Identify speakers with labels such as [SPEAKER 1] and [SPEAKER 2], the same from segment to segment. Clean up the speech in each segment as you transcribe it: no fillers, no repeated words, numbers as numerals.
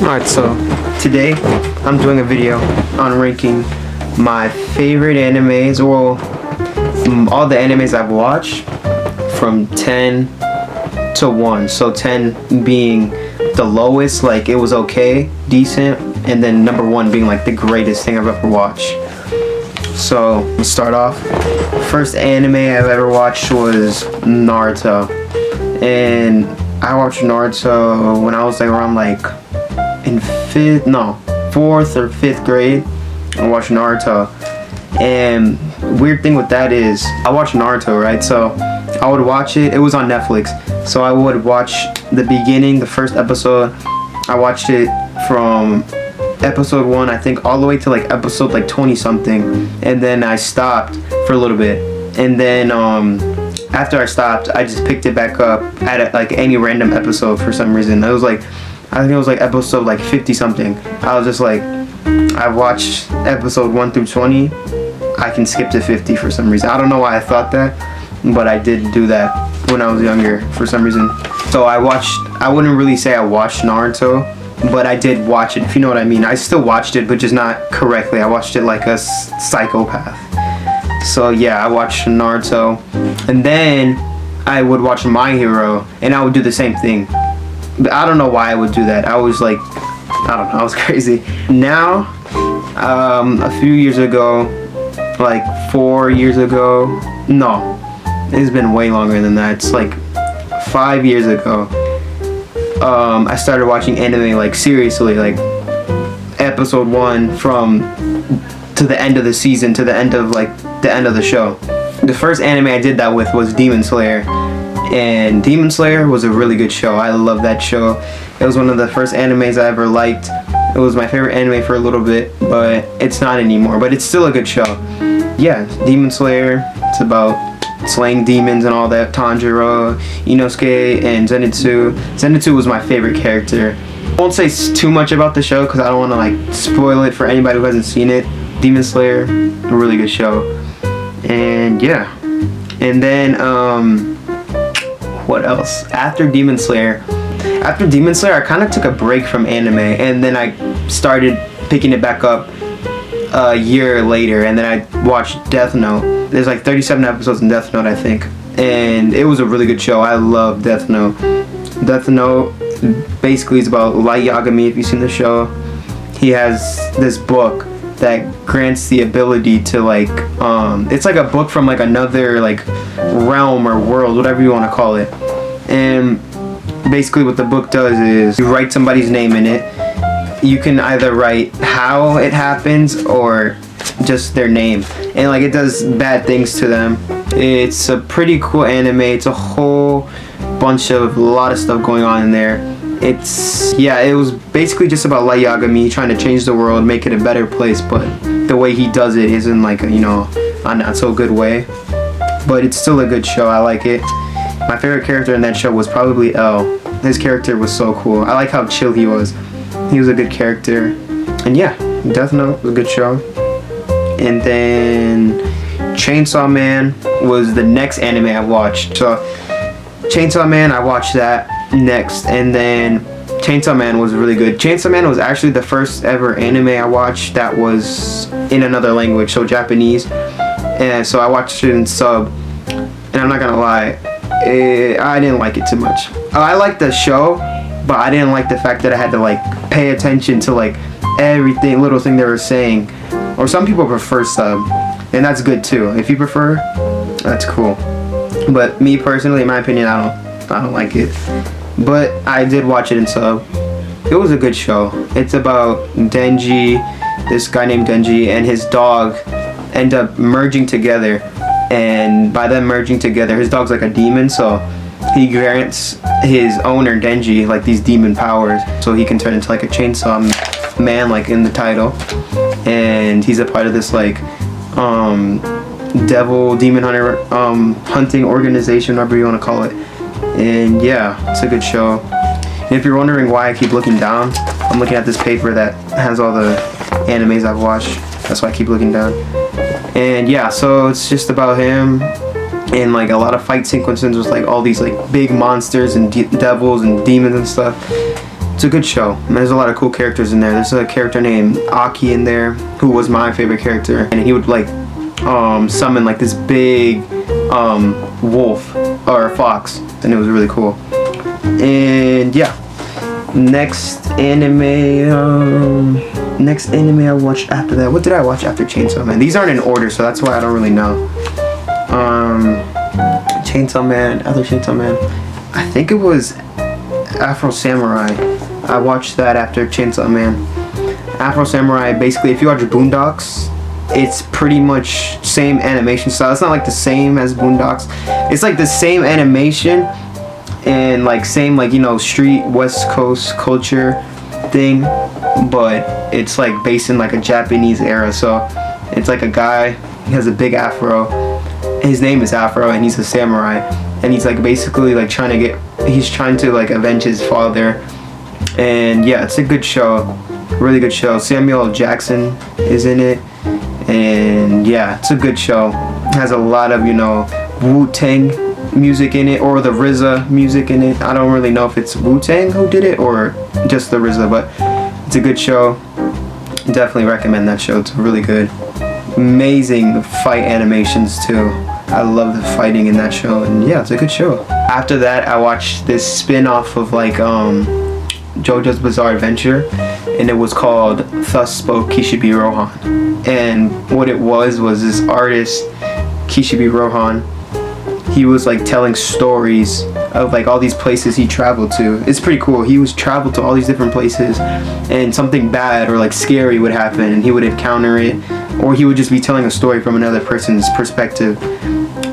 [SPEAKER 1] Alright, so today I'm doing a video on ranking my favorite animes, well, all the animes I've watched from 10 to 1. So 10 being the lowest, like it was okay, decent, and then number 1 being like the greatest thing I've ever watched. So let's start off. First anime I've ever watched was Naruto, and I watched Naruto when I was like around like in 4th or 5th grade. I watched Naruto, and weird thing with that is I watched Naruto, right? So I would watch it. It was on Netflix, so I would watch the beginning, the first episode. I watched it from episode 1, I think, all the way to like episode like 20 something, and then I stopped for a little bit, and then after I stopped, I just picked it back up at like any random episode for some reason. It was like, I think it was like episode like 50 something. I was just like, I watched episode 1 through 20. I can skip to 50 for some reason. I don't know why I thought that, but I did do that when I was younger for some reason. So I wouldn't really say I watched Naruto, but I did watch it, if you know what I mean. I still watched it, but just not correctly. I watched it like a psychopath. So yeah, I watched Naruto, and then I would watch My Hero, and I would do the same thing. But I don't know why I would do that. I was like, I don't know, I was crazy. Now, a few years ago, like 4 years ago, no, it's been way longer than that. It's like 5 years ago. I started watching anime like seriously, like episode 1 from to the end of the season, to the end of like the end of the show. The first anime I did that with was Demon Slayer, and Demon Slayer was a really good show. I love that show. It was one of the first animes I ever liked. It was my favorite anime for a little bit, but it's not anymore, but it's still a good show. Yeah, Demon Slayer, it's about slaying demons and all that. Tanjiro, Inosuke, and Zenitsu. Zenitsu was my favorite character. I won't say too much about the show because I don't want to like spoil it for anybody who hasn't seen it. Demon Slayer, a really good show. And yeah, and then what else? After Demon Slayer, I kind of took a break from anime, and then I started picking it back up a year later, and then I watched Death Note. There's like 37 episodes in Death Note, I think, and it was a really good show. I love Death Note. Death Note basically is about Light Yagami, if you've seen the show. He has this book that grants the ability to like, it's like a book from like another like realm or world, whatever you want to call it. And basically what the book does is you write somebody's name in it. You can either write how it happens or just their name, and like it does bad things to them. It's a pretty cool anime. It's a whole bunch of a lot of stuff going on in there. It was basically just about Light Yagami trying to change the world, make it a better place, but the way he does it isn't like a, a not so good way. But it's still a good show. I like it. My favorite character in that show was probably L. His character was so cool. I like how chill he was. He was a good character. And yeah, Death Note was a good show. And then Chainsaw Man was the next anime I watched. So Chainsaw Man, I watched that next, and then Chainsaw Man was really good. Chainsaw Man was actually the first ever anime I watched that was in another language, so Japanese. And so I watched it in sub, and I'm not gonna lie, I didn't like it too much. I liked the show, but I didn't like the fact that I had to like pay attention to like everything, little thing they were saying. Or some people prefer sub, and that's good too. If you prefer, that's cool. But me personally, in my opinion, I don't like it. But I did watch it in sub. It was a good show. It's about Denji, this guy named Denji, and his dog end up merging together. And by them merging together, his dog's like a demon, so he grants his owner Denji like these demon powers, so he can turn into like a chainsaw man, like in the title. And he's a part of this like demon hunter hunting organization, whatever you want to call it. And yeah, it's a good show. And if you're wondering why I keep looking down, I'm looking at this paper that has all the animes I've watched. That's why I keep looking down. And yeah, so it's just about him, and like a lot of fight sequences with like all these like big monsters and devils and demons and stuff. it's a good show. There's a lot of cool characters in there. There's a character named Aki in there who was my favorite character, and he would like summon like this big wolf or fox, and it was really cool. And yeah, next anime I watched after that. What did I watch after Chainsaw Man? These aren't in order, so that's why I don't really know. Chainsaw Man, other Chainsaw Man. I think it was Afro Samurai. I watched that after Chainsaw Man. Afro Samurai, basically, if you watch Boondocks, it's pretty much same animation style. It's not like the same as Boondocks. It's like the same animation and like same like, you know, street West Coast culture thing, but it's like based in like a Japanese era. So it's like a guy, he has a big afro. His name is Afro, and he's a samurai, and he's like basically like he's trying to like avenge his father. And yeah, it's a good show, really good show. Samuel L. Jackson is in it, and yeah, it's a good show. It has a lot of, you know, Wu-Tang music in it, or the RZA music in it. I don't really know if it's Wu-Tang who did it or just the RZA, but it's a good show. Definitely recommend that show. It's really good. Amazing fight animations too. I love the fighting in that show, and yeah, it's a good show. After that, I watched this spin-off of like JoJo's Bizarre Adventure, and it was called Thus Spoke Kishibe Rohan. And what it was this artist, Kishibe Rohan, he was like telling stories of like all these places he traveled to. It's pretty cool. He was traveled to all these different places, and something bad or like scary would happen, and he would encounter it, or he would just be telling a story from another person's perspective.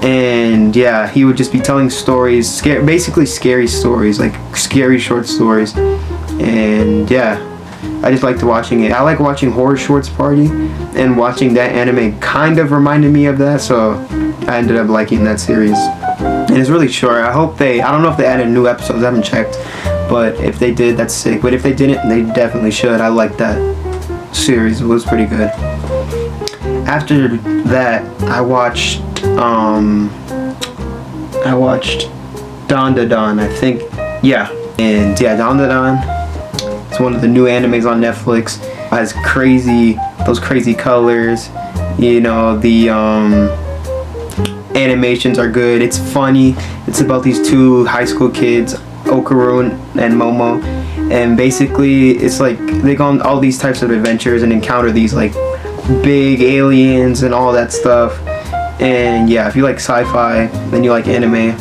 [SPEAKER 1] And yeah, he would just be telling stories, basically scary stories, like scary short stories. And yeah, I just liked watching it. I like watching Horror Shorts Party, and watching that anime kind of reminded me of that, so I ended up liking that series. And it's really short. I don't know if they added new episodes, I haven't checked, but if they did, that's sick. But if they didn't, they definitely should. I liked that series. It was pretty good. After that, I watched Don Da Don, I think. Yeah. And yeah, Don Da Don, it's one of the new animes on Netflix. It has those crazy colors. You know, the animations are good. It's funny. It's about these two high school kids, Okaru and Momo, and basically it's like they go on all these types of adventures and encounter these like big aliens and all that stuff. And yeah, if you like sci-fi, then you like anime,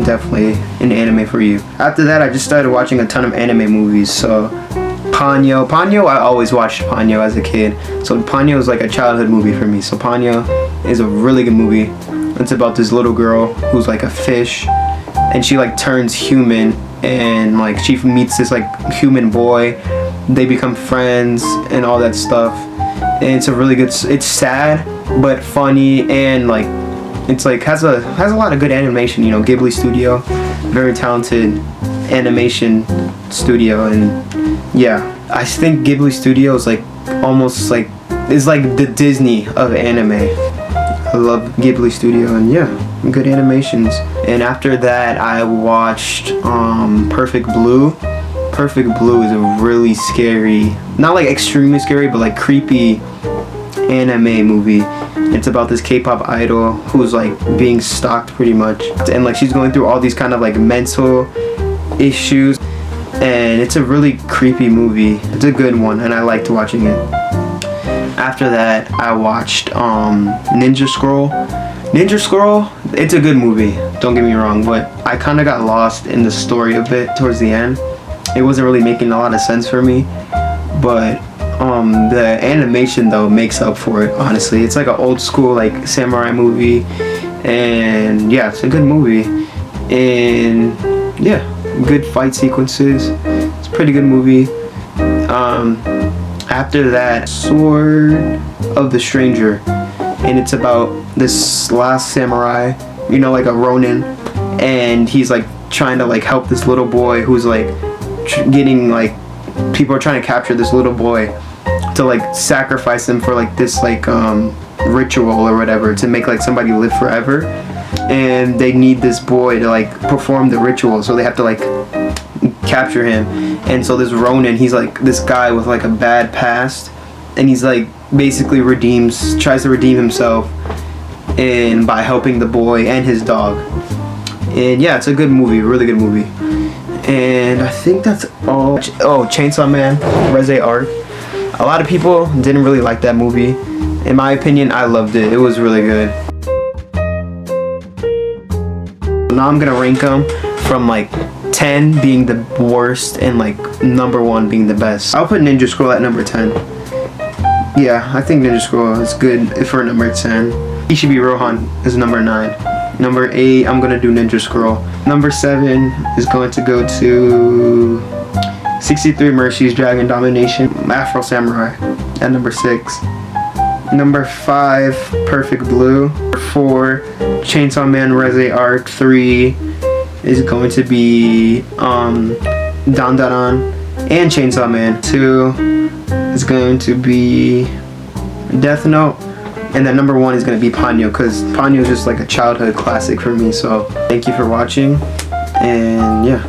[SPEAKER 1] definitely an anime for you. After that, I just started watching a ton of anime movies. So Ponyo, I always watched Ponyo as a kid, so Ponyo is like a childhood movie for me. So Ponyo is a really good movie. It's about this little girl who's like a fish, and she like turns human, and like she meets this like human boy. They become friends and all that stuff. And it's a really good. It's sad but funny, and like it's like has a lot of good animation. You know, Ghibli Studio, very talented animation studio, and yeah, I think Ghibli Studio is like almost like is like the Disney of anime. I love Ghibli Studio, and yeah, good animations. And after that, I watched Perfect Blue. Perfect Blue is a really scary, not like extremely scary, but like creepy anime movie. It's about this K-pop idol who's like being stalked pretty much, and like she's going through all these kind of like mental issues, and it's a really creepy movie. It's a good one, and I liked watching it. After that, I watched Ninja Scroll. Ninja Scroll, it's a good movie, don't get me wrong, but I kind of got lost in the story a bit towards the end. It wasn't really making a lot of sense for me, but the animation though makes up for it, honestly. It's like an old school like samurai movie, and yeah, it's a good movie, and yeah, good fight sequences. It's a pretty good movie. After that, Sword of the Stranger, and it's about this last samurai, you know, like a ronin, and he's like trying to like help this little boy who's like getting like, people are trying to capture this little boy to like sacrifice him for like this like ritual or whatever, to make like somebody live forever, and they need this boy to like perform the ritual, so they have to like capture him. And so this Ronin, he's like this guy with like a bad past, and he's like basically tries to redeem himself and by helping the boy and his dog. And yeah, it's a good movie, a really good movie. And I think that's all. Oh, Chainsaw Man, Reze Arc. A lot of people didn't really like that movie. In my opinion, I loved it. It was really good. Now I'm gonna rank them from like 10 being the worst and like number 1 being the best. I'll put Ninja Scroll at number 10. Yeah, I think Ninja Scroll is good for number 10. Ishibi Rohan is number 9. Number 8, I'm gonna do Ninja Scroll. Number 7 is going to go to 63 Mercies Dragon Domination Afro Samurai at number 6. Number 5, Perfect Blue. Number 4, Chainsaw Man Reze Arc. 3 is going to be Dandadan and Chainsaw Man. 2 is going to be Death Note. And then number 1 is going to be Ponyo, because Ponyo is just like a childhood classic for me. So thank you for watching, and yeah.